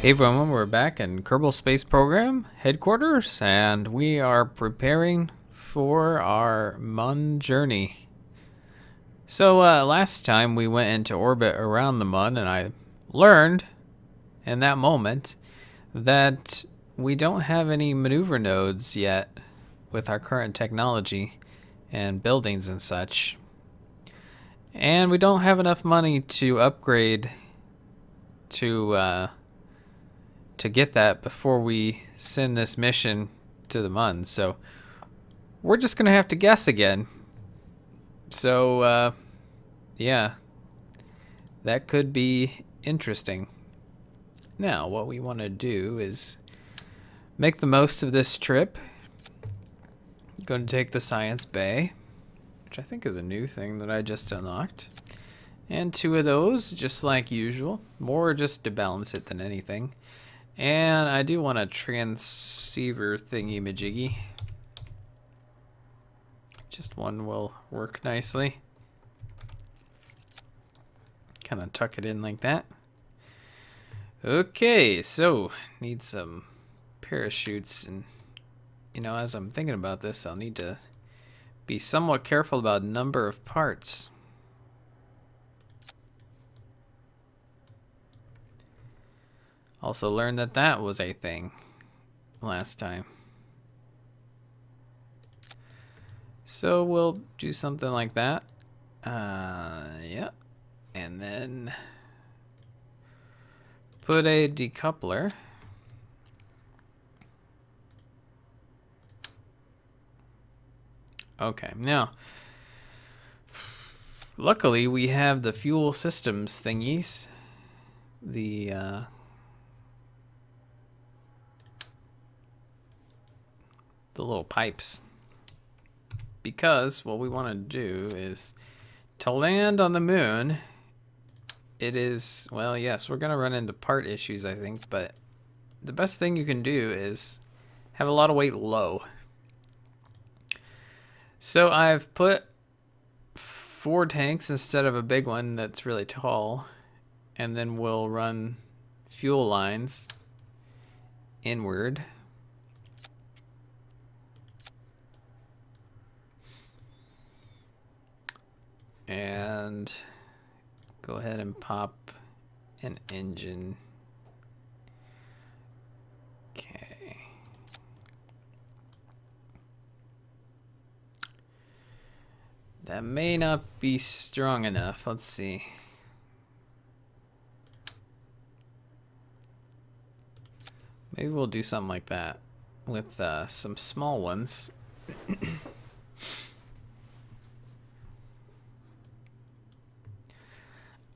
Hey everyone, we're back in Kerbal Space Program headquarters, and we are preparing for our Mun journey. So last time we went into orbit around the Mun, and I learned in that moment that we don't have any maneuver nodes yet with our current technology and buildings and such. And we don't have enough money to upgrade to get that before we send this mission to the Mun. So we're just gonna have to guess again. So yeah, that could be interesting. Now what we want to do is make the most of this trip. Going to take the Science Bay, which I think is a new thing that I just unlocked, and 2 of those, just like usual, more just to balance it than anything. And I do want a transceiver thingy-majiggy. Just one will work nicely. Kind of tuck it in like that. Okay, so need some parachutes, and you know, as I'm thinking about this, I'll need to be somewhat careful about number of parts. Also learned that that was a thing last time. So we'll do something like that. Yep. And then put a decoupler. Okay, now luckily we have the fuel systems thingies. The little pipes, because what we want to do is to land on the moon. It is, well, yes, we're gonna run into part issues, I think, but the best thing you can do is have a lot of weight low. So I've put 4 tanks instead of a big one that's really tall, and then we'll run fuel lines inward. And go ahead and pop an engine. Okay. That may not be strong enough. Let's see. Maybe we'll do something like that with some small ones.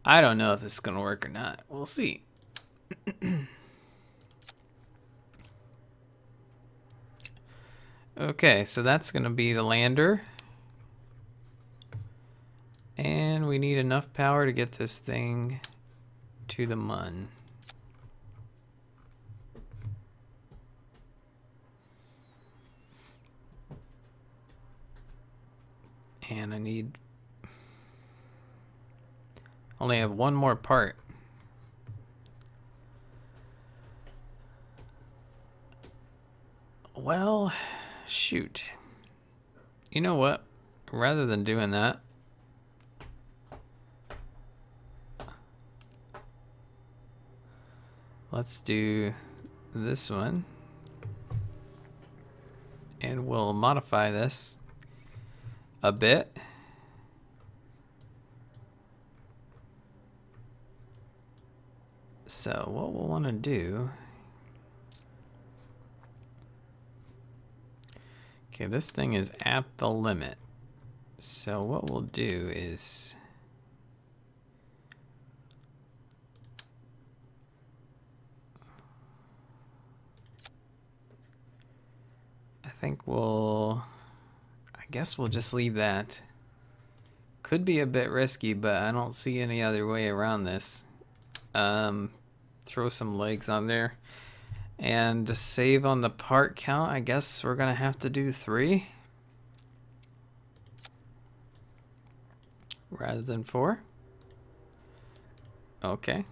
I don't know if this is gonna work or not. We'll see. Okay, so that's gonna be the lander. And we need enough power to get this thing to the Mun. And I need... only have 1 more part. Well, shoot. You know what? Rather than doing that, let's do this one. And we'll modify this a bit. So what we'll want to do... okay, this thing is at the limit. So what we'll do is... I think we'll... I guess we'll just leave that. Could be a bit risky, but I don't see any other way around this. Throw some legs on there. And to save on the part count, I guess we're gonna have to do 3 rather than 4. Okay.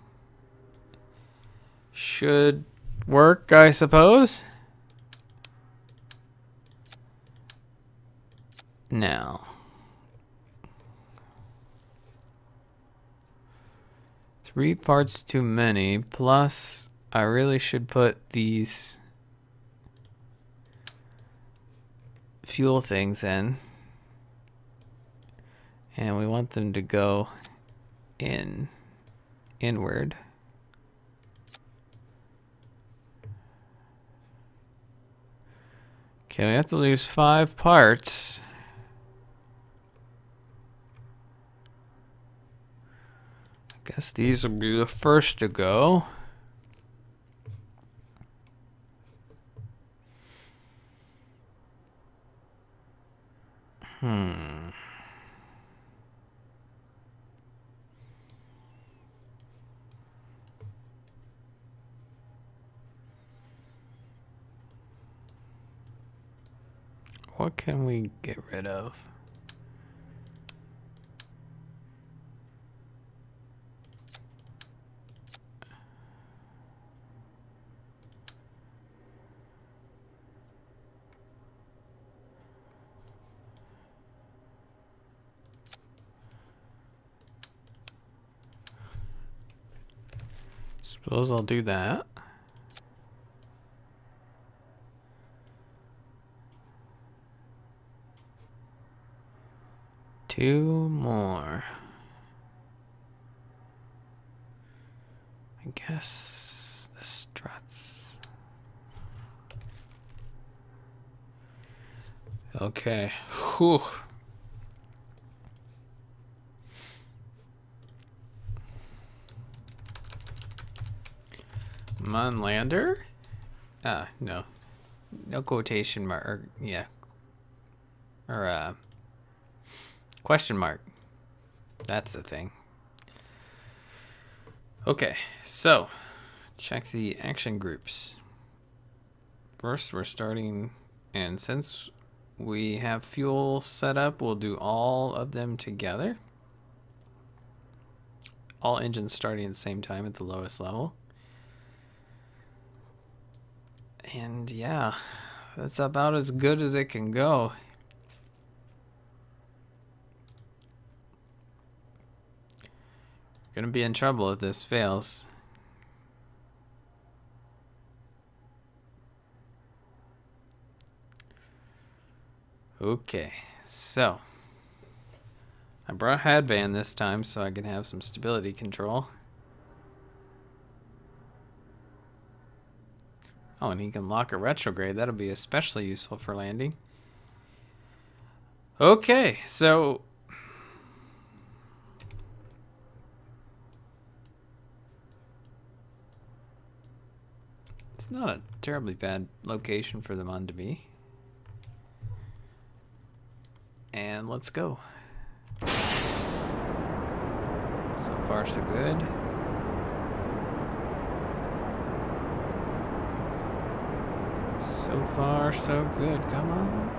should work, I suppose. Now, 3 parts too many, plus I really should put these fuel things in, and we want them to go inward. Okay, we have to lose 5 parts. I guess these will be the first to go. What can we get rid of? Suppose I'll do that. Two more. I guess the struts. Okay. Whew. Munlander? No. No quotation mark. Or, yeah. Or, question mark. That's the thing. Okay, so check the action groups. First, we're starting, and since we have fuel set up, we'll do all of them together. All engines starting at the same time at the lowest level. And yeah, that's about as good as it can go. Gonna be in trouble if this fails. Okay, so I brought headband this time so I can have some stability control. Oh, and he can lock a retrograde. That'll be especially useful for landing. Okay, so it's not a terribly bad location for them on to be. And let's go. So far, so good. So far, so good. Come on.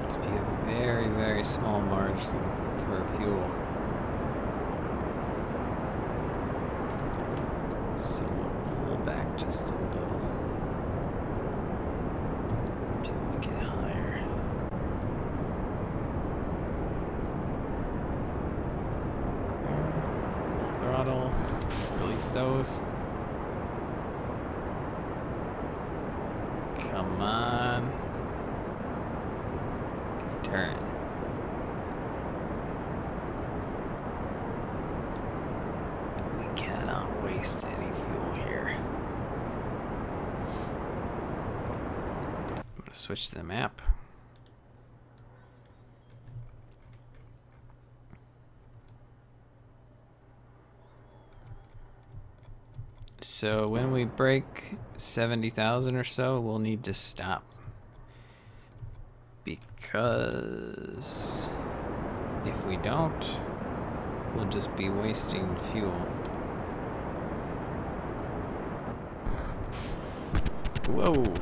Must be a very, very small margin for fuel. So we'll pull back just a little until we get higher. Throttle, release those. Come on. Okay, turn. We cannot waste any fuel here. I'm gonna switch to the map. So when we break 70,000 or so, we'll need to stop. Because if we don't, we'll just be wasting fuel. Whoa.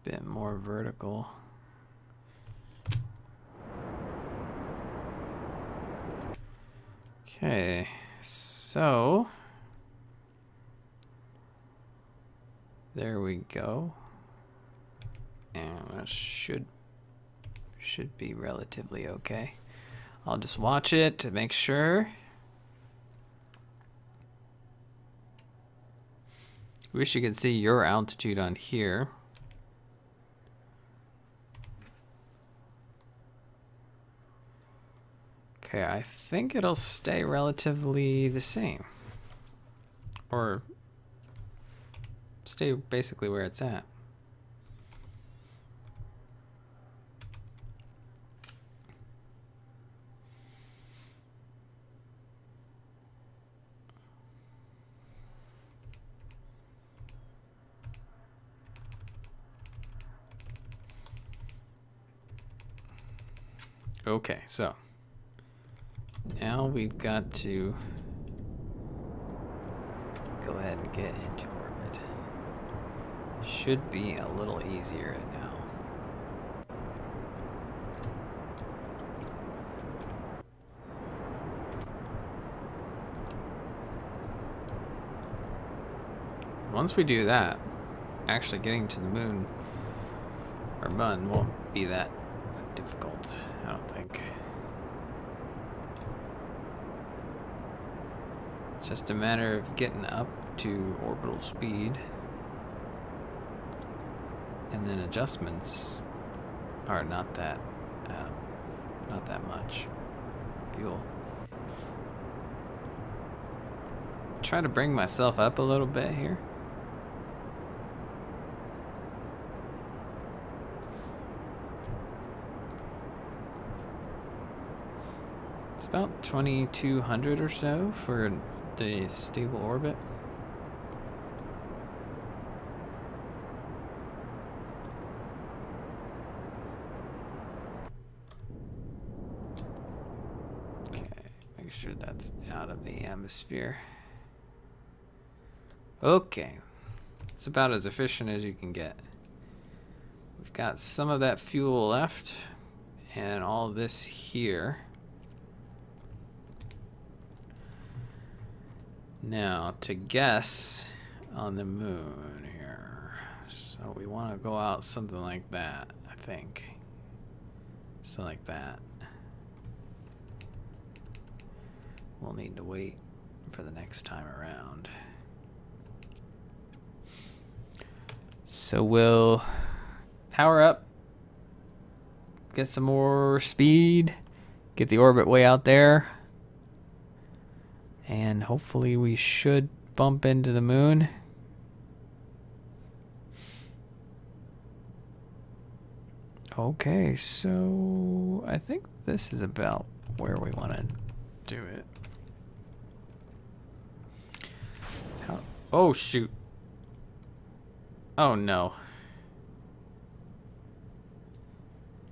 Bit more vertical. Okay, so there we go. And that should be relatively okay. I'll just watch it to make sure. Wish you could see your altitude on here. Okay, I think it'll stay relatively the same. Or stay basically where it's at. Okay, so now we've got to go ahead and get into orbit. Should be a little easier now. Once we do that, actually getting to the moon or mun won't be that difficult, I don't think. It's just a matter of getting up to orbital speed, and then adjustments are not that much. Fuel. Try to bring myself up a little bit here. It's about 2200 or so for the stable orbit. Okay, make sure that's out of the atmosphere. Okay, it's about as efficient as you can get. We've got some of that fuel left and all this here. Now, to guess on the moon here, so we want to go out something like that, I think. Something like that. We'll need to wait for the next time around. So we'll power up, get some more speed, get the orbit way out there. And hopefully we should bump into the moon. Okay, so I think this is about where we want to do it. Oh, shoot. Oh, no.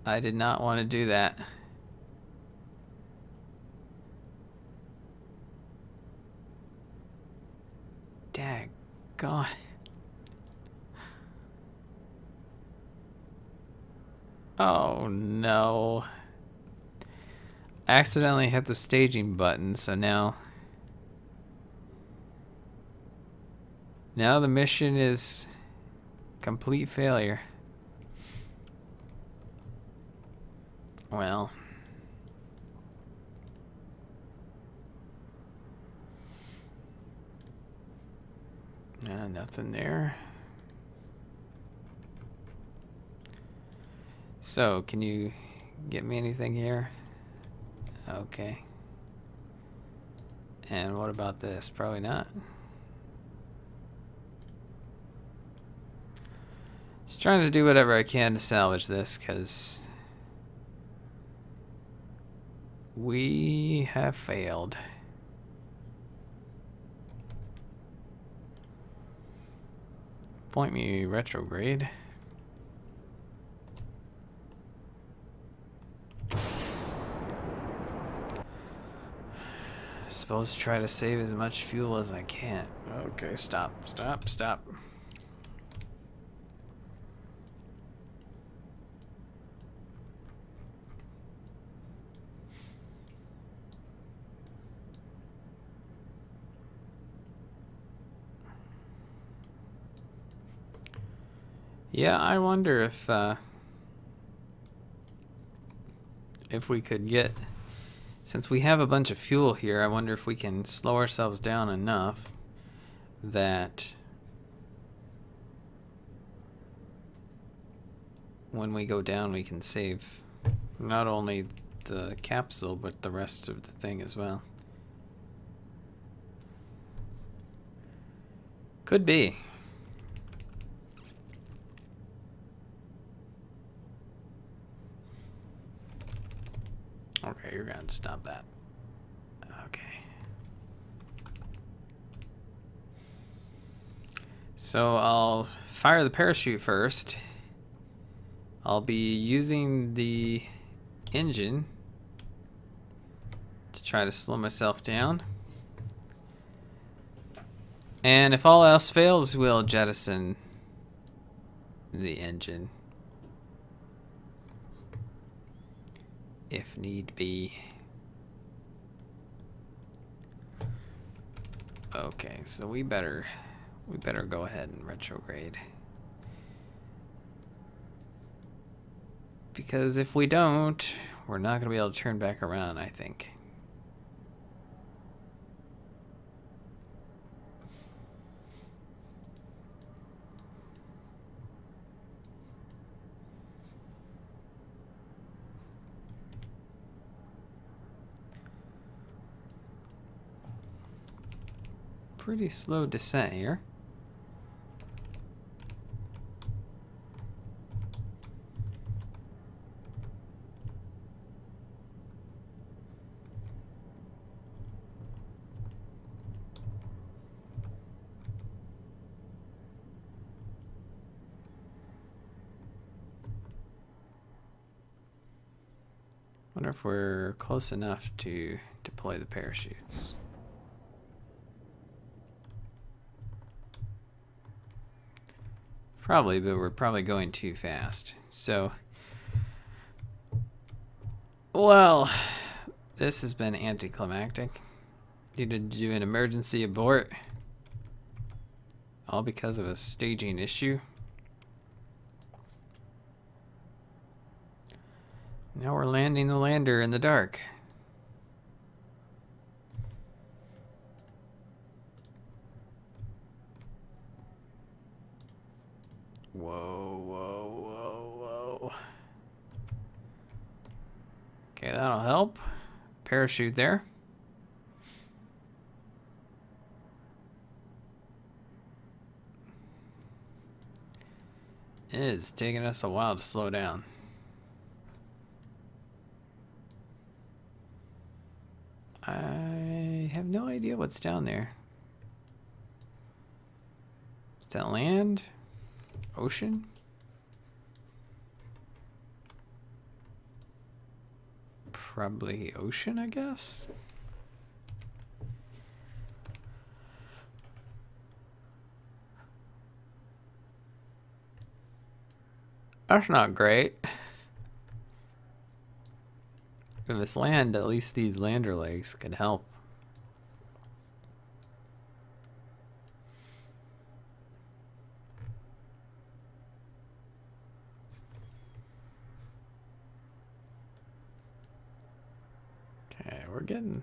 I did not want to do that. Daggone. Oh no. I accidentally hit the staging button, so now the mission is complete failure. Well. Nothing there. So, can you get me anything here? Okay. And what about this? Probably not. Just trying to do whatever I can to salvage this, because We have failed. Point me retrograde. Supposed to try to save as much fuel as I can. Okay, stop. Yeah, I wonder if we could get, since we have a bunch of fuel here, I wonder if we can slow ourselves down enough that when we go down we can save not only the capsule but the rest of the thing as well. Could be. Okay, you're gonna stop that. Okay. So I'll fire the parachute first. I'll be using the engine to try to slow myself down. And if all else fails, we'll jettison the engine if need be. Okay, so we better go ahead and retrograde. Because if we don't, we're not going to be able to turn back around, I think. Pretty slow descent here. Wonder if we're close enough to deploy the parachutes. Probably, but we're probably going too fast. So, well, this has been anticlimactic. Needed to do an emergency abort. All because of a staging issue. Now we're landing the lander in the dark. Whoa. Okay, that'll help. Parachute there. It is taking us a while to slow down. I have no idea what's down there. Is that land? Ocean? Probably ocean, I guess. That's not great. If it's land, at least these lander legs could help. Okay, we're getting...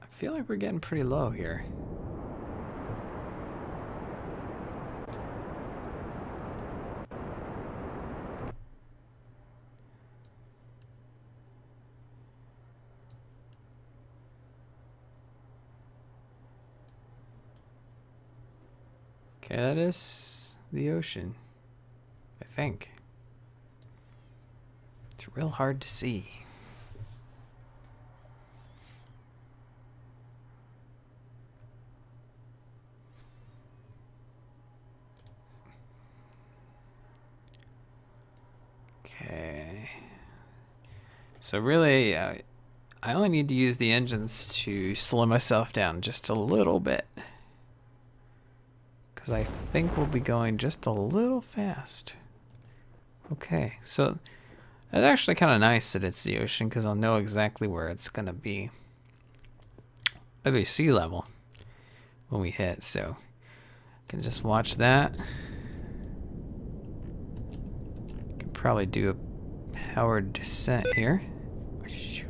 I feel like we're getting pretty low here. Okay, that is the ocean, I think. It's real hard to see. Okay. So really, I only need to use the engines to slow myself down just a little bit. Because I think we'll be going just a little fast. Okay, so it's actually kind of nice that it's the ocean because I'll know exactly where it's going to be. It'll be sea level when we hit, so I can just watch that. Can probably do a powered descent here. Oh, shoot.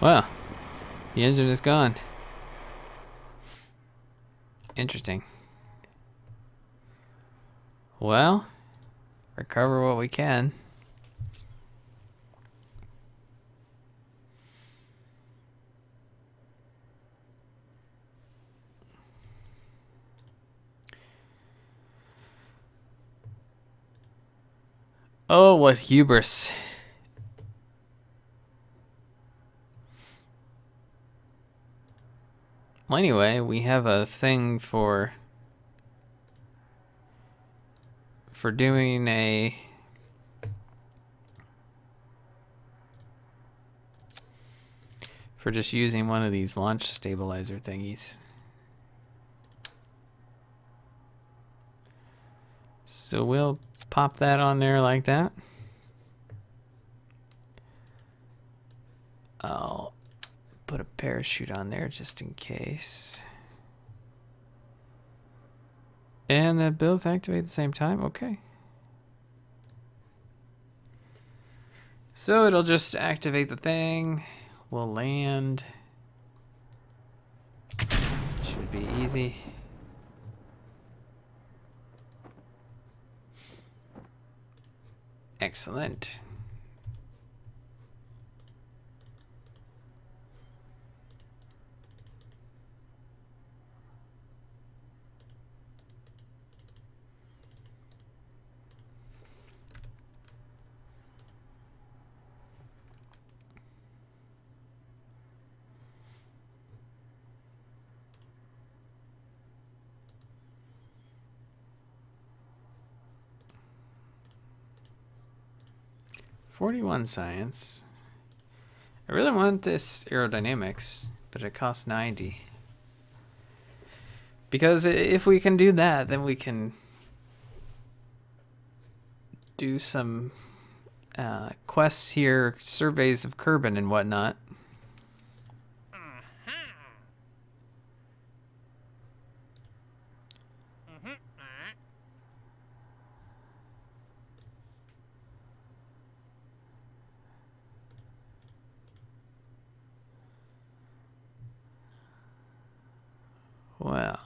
Well, the engine is gone. Interesting. Well, recover what we can. Oh, what hubris. Well, anyway, we have a thing for doing a just using one of these launch stabilizer thingies. So we'll pop that on there like that. I'll put a parachute on there just in case. And they both activate at the same time? Okay. So it'll just activate the thing. We'll land. Should be easy. Excellent. $41 science. I really want this aerodynamics, but it costs 90. Because if we can do that, then we can do some quests here, surveys of Kerbal and whatnot. Well.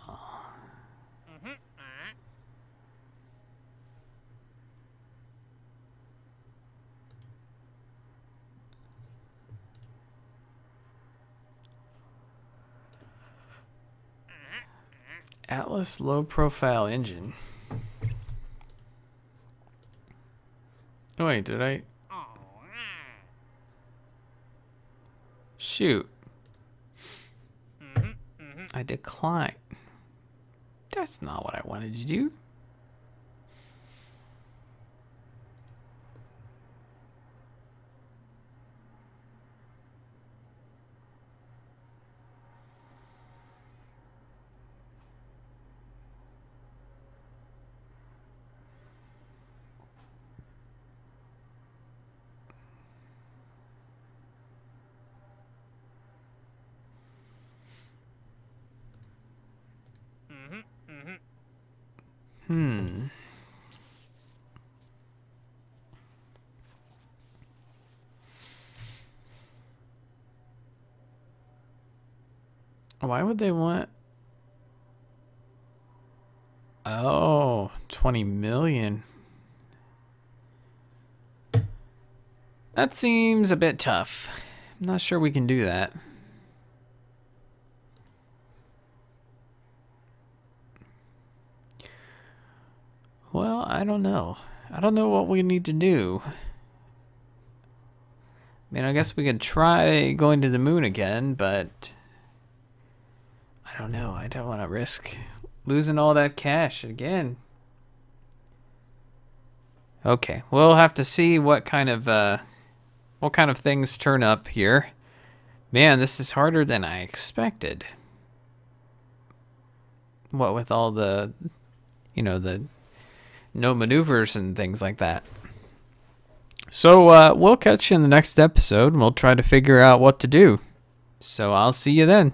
Atlas low profile engine. Oh, wait, did I? Shoot. I decline. That's not what I wanted to do. Hmm. Why would they want... Oh, 20 million. That seems a bit tough. I'm not sure we can do that. Well, I don't know. I don't know what we need to do. I mean, I guess we could try going to the moon again, but... I don't know. I don't want to risk losing all that cash again. Okay, we'll have to see what kind of things turn up here. Man, this is harder than I expected. What with all the, you know, the no maneuvers and things like that. So we'll catch you in the next episode and we'll try to figure out what to do. So I'll see you then.